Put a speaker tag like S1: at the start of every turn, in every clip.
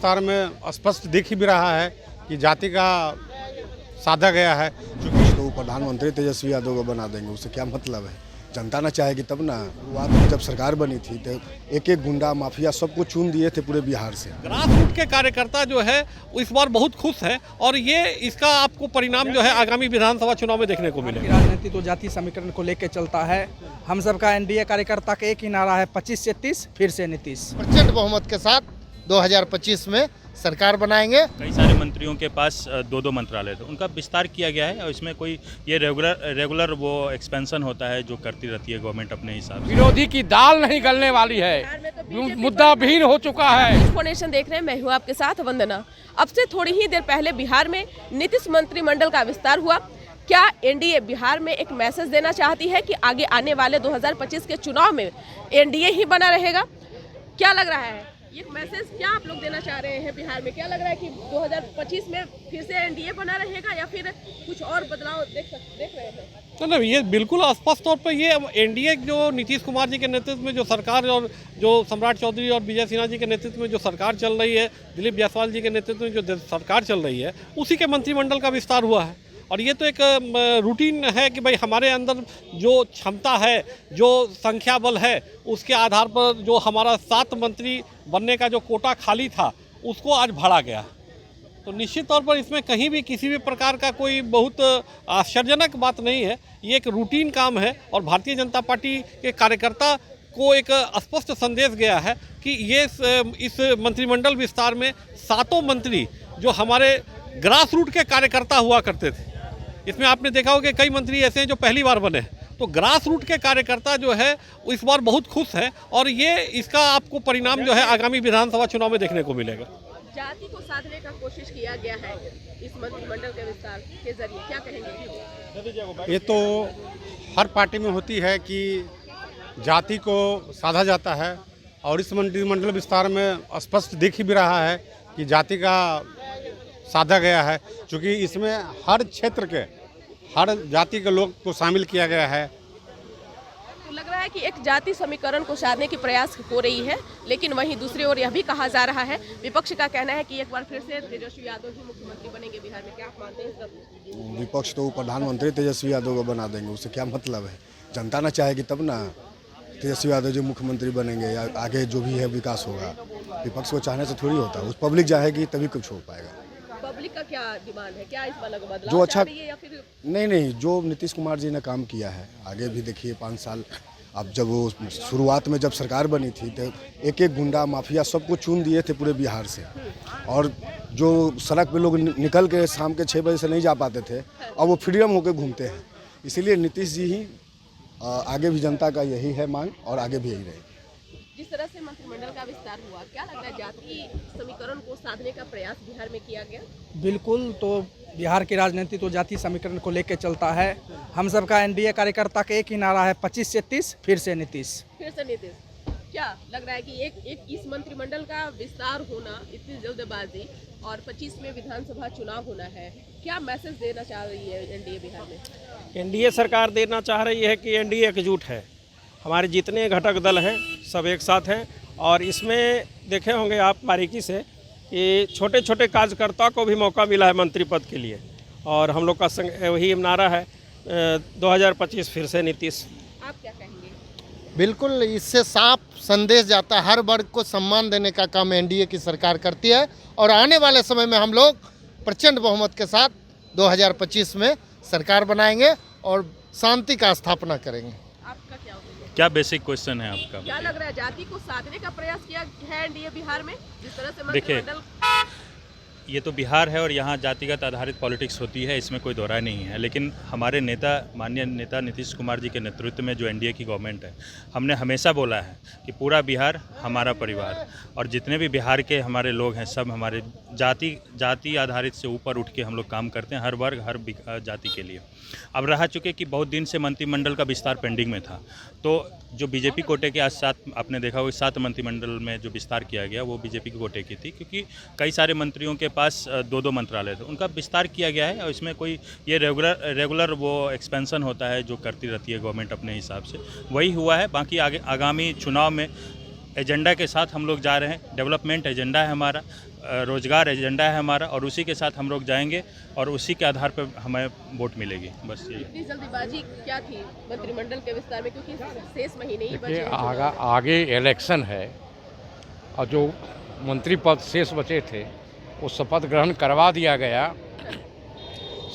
S1: विस्तार में स्पष्ट दिख ही भी रहा है कि जाति का साधा गया है।
S2: तो प्रधानमंत्री तेजस्वी यादव को बना देंगे, उससे क्या मतलब है? जनता ना चाहेगी तब ना। शुरुआत में जब सरकार बनी थी तो एक एक गुंडा माफिया सबको चुन दिए थे पूरे बिहार से।
S1: ग्रास रूट के कार्यकर्ता जो है इस बार बहुत खुश है और ये इसका आपको परिणाम जो है आगामी विधानसभा चुनाव में देखने को मिलेगा।
S3: राजनीति तो जाति समीकरण को लेकर चलता है। हम सबका एनडीए कार्यकर्ता का एक ही नारा है, 25 से 30 फिर से नीतीश।
S4: प्रचंड बहुमत के साथ 2025 में सरकार बनाएंगे।
S5: कई सारे मंत्रियों के पास दो मंत्रालय थे, उनका विस्तार किया गया है और इसमें कोई ये रेगुलर वो एक्सपेंशन होता है जो करती रहती है गवर्नमेंट अपने हिसाब से।
S6: विरोधी की दाल नहीं गलने वाली है, मुद्दा विहीन हो चुका है।
S7: एक्सपोनेशन देख रहे हैं, मैं हूँ आपके साथ वंदना। अब से थोड़ी ही देर पहले बिहार में नीतीश मंत्रिमंडल का विस्तार हुआ। क्या एनडीए बिहार में एक मैसेज देना चाहती है कि आगे आने वाले 2025 के चुनाव में एनडीए ही बना रहेगा? क्या लग रहा है ये मैसेज क्या आप लोग देना चाह रहे हैं बिहार में? क्या लग रहा है कि 2025 में फिर से एनडीए बना रहेगा या फिर कुछ और बदलाव देख रहे हैं?
S1: नहीं, ये बिल्कुल स्पष्ट तौर पर ये एनडीए जो नीतीश कुमार जी के नेतृत्व में जो सरकार और जो सम्राट चौधरी और विजय सिन्हा जी के नेतृत्व में जो सरकार चल रही है, दिलीप जायसवाल जी के नेतृत्व में जो सरकार चल रही है, उसी के मंत्रिमंडल का विस्तार हुआ है। और ये तो एक रूटीन है कि भाई हमारे अंदर जो क्षमता है, जो संख्या बल है, उसके आधार पर जो हमारा 7 मंत्री बनने का जो कोटा खाली था उसको आज भरा गया। तो निश्चित तौर पर इसमें कहीं भी किसी भी प्रकार का कोई बहुत आश्चर्यजनक बात नहीं है। ये एक रूटीन काम है और भारतीय जनता पार्टी के कार्यकर्ता को एक स्पष्ट संदेश गया है कि ये इस मंत्रिमंडल विस्तार में 7 मंत्री जो हमारे ग्रास रूट के कार्यकर्ता हुआ करते थे, इसमें आपने देखा होगा कि कई मंत्री ऐसे हैं जो पहली बार बने। तो ग्रास रूट के कार्यकर्ता जो है इस बार बहुत खुश है और ये इसका आपको परिणाम जो है आगामी विधानसभा चुनाव में देखने को मिलेगा।
S7: जाति को साधने का कोशिश किया गया है इस मंत्रिमंडल के विस्तार के जरिए, क्या कहेंगे?
S1: ये तो हर पार्टी में होती है कि जाति को साधा जाता है और इस मंत्रिमंडल विस्तार में स्पष्ट दिख ही भी रहा है कि जाति का साधा गया है, क्योंकि इसमें हर क्षेत्र के हर जाति के लोग को शामिल किया गया है।
S7: तो लग रहा है कि एक जाति समीकरण को साधने की प्रयास हो रही है, लेकिन वहीं दूसरी ओर यह भी कहा जा रहा है, विपक्ष का कहना है कि एक बार फिर से तेजस्वी यादव ही मुख्यमंत्री बनेंगे बिहार में। क्या आप मानते हैं सब?
S2: विपक्ष तो प्रधानमंत्री तेजस्वी यादव को बना देंगे, उससे क्या मतलब है? जनता ना चाहेगी तब ना। तेजस्वी यादव जो मुख्यमंत्री बनेंगे या आगे जो भी है विकास होगा, विपक्ष को चाहने से थोड़ी होता है। उस पब्लिक चाहेगी तभी कुछ हो पाएगा।
S7: पब्लिक का क्या डिमांड है? क्या इस बार बदलाव
S2: जो अच्छा
S7: चाह रही है या फिर
S2: नहीं, जो नीतीश कुमार जी ने काम किया है, आगे भी देखिए 5 साल। अब जब वो शुरुआत में जब सरकार बनी थी तो एक एक गुंडा माफिया सबको चुन दिए थे पूरे बिहार से। और जो सड़क पे लोग निकल के शाम के 6 बजे से नहीं जा पाते थे, अब वो फ्रीडम होकर घूमते हैं। इसीलिए नीतीश जी ही आगे भी जनता का यही है मांग और आगे भी यही रहेगी।
S7: जिस तरह से मंत्रिमंडल का विस्तार हुआ, क्या लगता है जाति समीकरण को साधने का प्रयास बिहार में किया गया?
S3: बिल्कुल, तो बिहार की राजनीति तो जाति समीकरण को लेकर चलता है। हम सबका एनडीए कार्यकर्ता का एक ही नारा है, 25 से 30 फिर से नीतीश।
S7: फिर से नीतीश। क्या लग रहा है कि एक इस मंत्रिमंडल का विस्तार होना, इतनी जल्दबाजी और 25 में विधानसभा चुनाव होना है, क्या मैसेज देना चाह रही है एनडीए बिहार में?
S6: एनडीए सरकार देना चाह रही है कि एनडीए एकजुट है, हमारे जितने घटक दल हैं सब एक साथ हैं। और इसमें देखे होंगे आप बारीकी से कि छोटे छोटे कार्यकर्ता को भी मौका मिला है मंत्री पद के लिए। और हम लोग का वही नारा है 2025 फिर से नीतीश।
S7: आप क्या कहेंगे?
S4: बिल्कुल, इससे साफ संदेश जाता है, हर वर्ग को सम्मान देने का काम एनडीए की सरकार करती है और आने वाले समय में हम लोग प्रचंड बहुमत के साथ 2025 में सरकार बनाएंगे और शांति का स्थापना करेंगे।
S7: आपका क्या होगा?
S5: क्या बेसिक क्वेश्चन है आपका?
S7: क्या लग रहा है जाति को साधने का प्रयास किया है एनडीए बिहार में जिस तरह से
S5: देखिए,
S7: मंत्रिमंडल?
S5: ये तो बिहार है और यहाँ जातिगत आधारित पॉलिटिक्स होती है, इसमें कोई दोहराय नहीं है। लेकिन हमारे नेता, माननीय नेता नीतीश कुमार जी के नेतृत्व में जो एनडीए की गवर्नमेंट है, हमने हमेशा बोला है कि पूरा बिहार हमारा परिवार और जितने भी बिहार के हमारे लोग हैं सब हमारे जाति आधारित से ऊपर उठ के हम लोग काम करते हैं, हर वर्ग हर जाति के लिए। अब रहा चुके कि बहुत दिन से मंत्रिमंडल का विस्तार पेंडिंग में था, तो जो बीजेपी कोटे के आज 7, आपने देखा होगा 7 मंत्रिमंडल में जो विस्तार किया गया वो बीजेपी के कोटे की थी, क्योंकि कई सारे मंत्रियों के पास 2 मंत्रालय थे, उनका विस्तार किया गया है। और इसमें कोई ये रेगुलर वो एक्सपेंशन होता है जो करती रहती है गवर्नमेंट अपने हिसाब से, वही हुआ है। बाकी आगामी चुनाव में एजेंडा के साथ हम लोग जा रहे हैं। डेवलपमेंट एजेंडा है हमारा, रोजगार एजेंडा है हमारा, और उसी के साथ हम लोग जाएंगे और उसी के आधार पर हमें वोट मिलेगी। बस ये
S7: इतनी जल्दीबाजी क्या थी मंत्रिमंडल के विस्तार में, क्योंकि शेष महीने ही बचे
S8: देखिए
S7: हैं।
S8: आगे इलेक्शन है और जो मंत्री पद शेष बचे थे वो शपथ ग्रहण करवा दिया गया।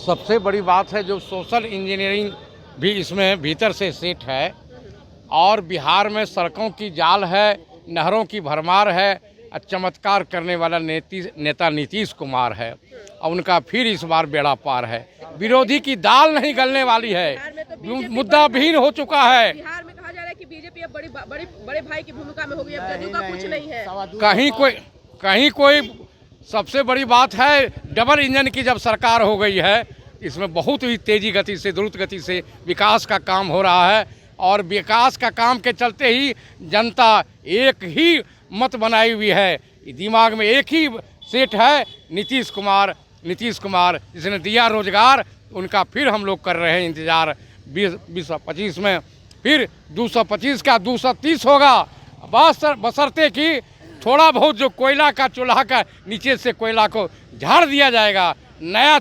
S8: सबसे बड़ी बात है जो सोशल इंजीनियरिंग भी इसमें भीतर से सेट है, और बिहार में सड़कों की जाल है, नहरों की भरमार है, चमत्कार करने वाला नेता नीतीश कुमार है, और उनका फिर इस बार बेड़ा पार है। विरोधी की दाल नहीं गलने वाली है, मुद्दा विहीन हो चुका है।
S7: बिहार में कहा जा रहा है कि बीजेपी अब बड़े भाई की भूमिका में होगी, अब जदयू का कुछ नहीं है।
S8: कहीं कोई सबसे बड़ी बात है, डबल इंजन की जब सरकार हो गई है, इसमें बहुत ही तेजी गति से, द्रुत गति से विकास का काम हो रहा है, और विकास का काम के चलते ही जनता एक ही मत बनाई हुई है, दिमाग में एक ही सेट है, नीतीश कुमार जिसने दिया रोजगार, उनका फिर हम लोग कर रहे हैं इंतजार। 2025 में फिर 225 का 230 होगा, बशर्ते कि थोड़ा बहुत जो कोयला का चूल्हा का नीचे से कोयला को झाड़ दिया जाएगा, नया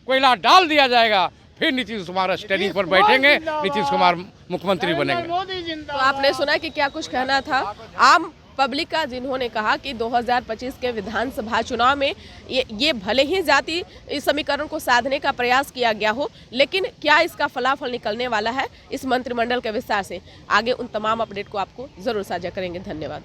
S8: कोयला डाल दिया जाएगा, फिर नीतीश कुमार स्टैंडिंग पर बैठेंगे, नीतीश कुमार मुख्यमंत्री बनेंगे।
S7: तो आपने सुना कि क्या कुछ कहना था आम पब्लिक का, जिन्होंने कहा कि 2025 के विधानसभा चुनाव में ये भले ही जाति समीकरण को साधने का प्रयास किया गया हो, लेकिन क्या इसका फलाफल निकलने वाला है इस मंत्रिमंडल के विस्तार से, आगे उन तमाम अपडेट को आपको जरूर साझा करेंगे। धन्यवाद।